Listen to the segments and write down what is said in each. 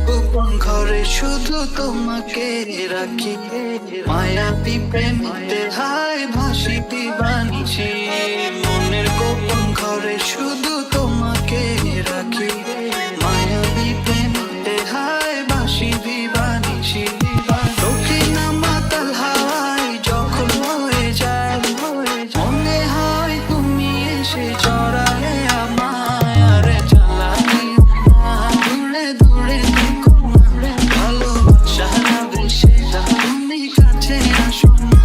গোপন ঘরে শুধু তোমাকে রাখি, মায়াবী প্রেমিতে হায় ভাসি দিবানিছি। মনের গোপন ঘরে শুধু তোমাকে রাখি, মায়াবী প্রেমিতে হায় ভাসি দিবানিছি। দক্ষিণ মাতাল হাওয়ায় যখন হয়ে যায়, মনে হয় তুমি এসে জড়ালে আমায়। আরে জ্বালানি দূরে দূরে থেকো না, ভালোবাসা বেশি তুমি কাছে আসো না।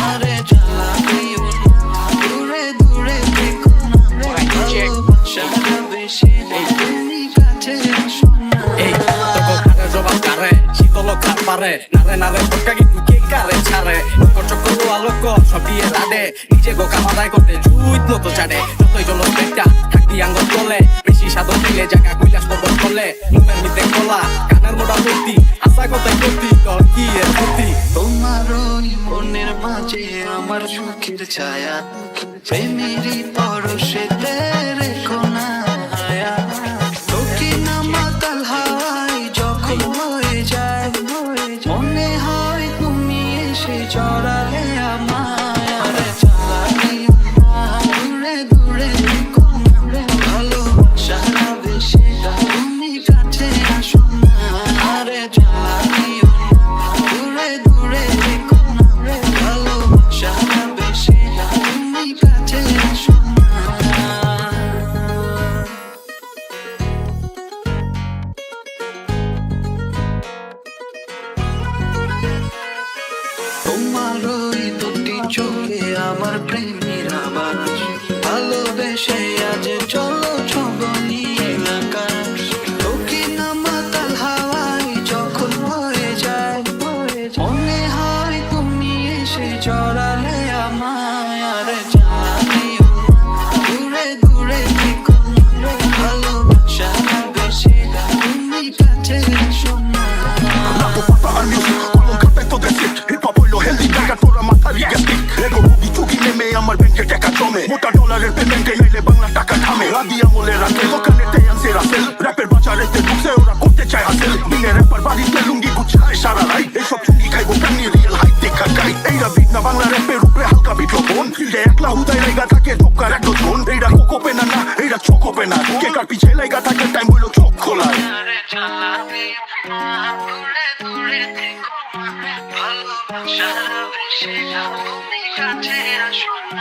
আরে জ্বালানি দূরে দূরে থেকো না, ভালোবাসা বেশি তুমি কাছে আসো না। এই তোকে খারে জবাব কারে শীতল খার পারে নারে নারে ভটকা কিন্তু কে কারে ছাড়ে। চক্র আলোক সব দিয়ে রাডে নিজে গো কামাদায় করতে জুইত মতো ছাড়ে। যতই জল পেটটা থাকতি আঙ্গল তোলে, বেশি সাধন দিলে জায়গা কৈলাস পর্বত তোলে। মুখের মিতে কলা কানের মোটা ভর্তি, আশা কথাই করতি তোর কি এর ক্ষতি। তোমার ওই মনের মাঝে আমার সুখের ছায়া, প্রেমেরই পরশেতে রেখো না হায়া। দক্ষিণ মাতাল হাওয়ায় যখন হয়ে যায়, মনে হয় তুমি এসে জড়ালে আমায়। আরে জ্বালানি দূরে দূরে থেকো না, ভালোবাসা বেশি তুমি কাছে আসো না। আরে জ্বালানি দূরে দূরে থেকো না, ভালোবাসা বেশি তুমি কাছে আসো না। তোমার ওই দুটি চোখে আমার প্রেমের আবাস, ভালোবেসে আজ চলো ছব নীল আকাশ। দক্ষিণ মাতাল হাওয়ায় যখন হয়ে যায়, মনে হয় তুমি এসে জড়ালে আমায়। আরে জ্বালানি দূরে দূরে থেকো না, ভালোবাসা বেশি তুমি কাছে আসো না। আমার ব্যাংকে টাকা জমে, মোটা ডলারের পেমেন্টে নাইলে বাংলা টাকা থামে। রাগি আমলে রাখে দোকানে তেয়ান্সে রাসেল, র্যাপের বাজারেতে ঢুকছে ওরা করতে চায় হাসেল। দিনে র্যাপার বাড়িতে লুঙ্গি গুছায় সারা রাই, এইসব চুঙ্গি খাইবো প্রাণী রিয়েল হাই দেখা গাই। এইরা বিট না বাংলা র্যাপের উপরে হালকা বিট লোপন, ফিল্ডে একলা হুদায় লাইগা থাকে ধোকার এক ডজন। এইরা কোকোপে না না এইরা চোখোপে না, কেকার পিছে লাইগা থাকে টাইম হইলো চোখ খোলায়। আরে জ্বালানি দূরে দূরে থেকো না, ভালোবাসা বেশি তুমি কাছে আসো না।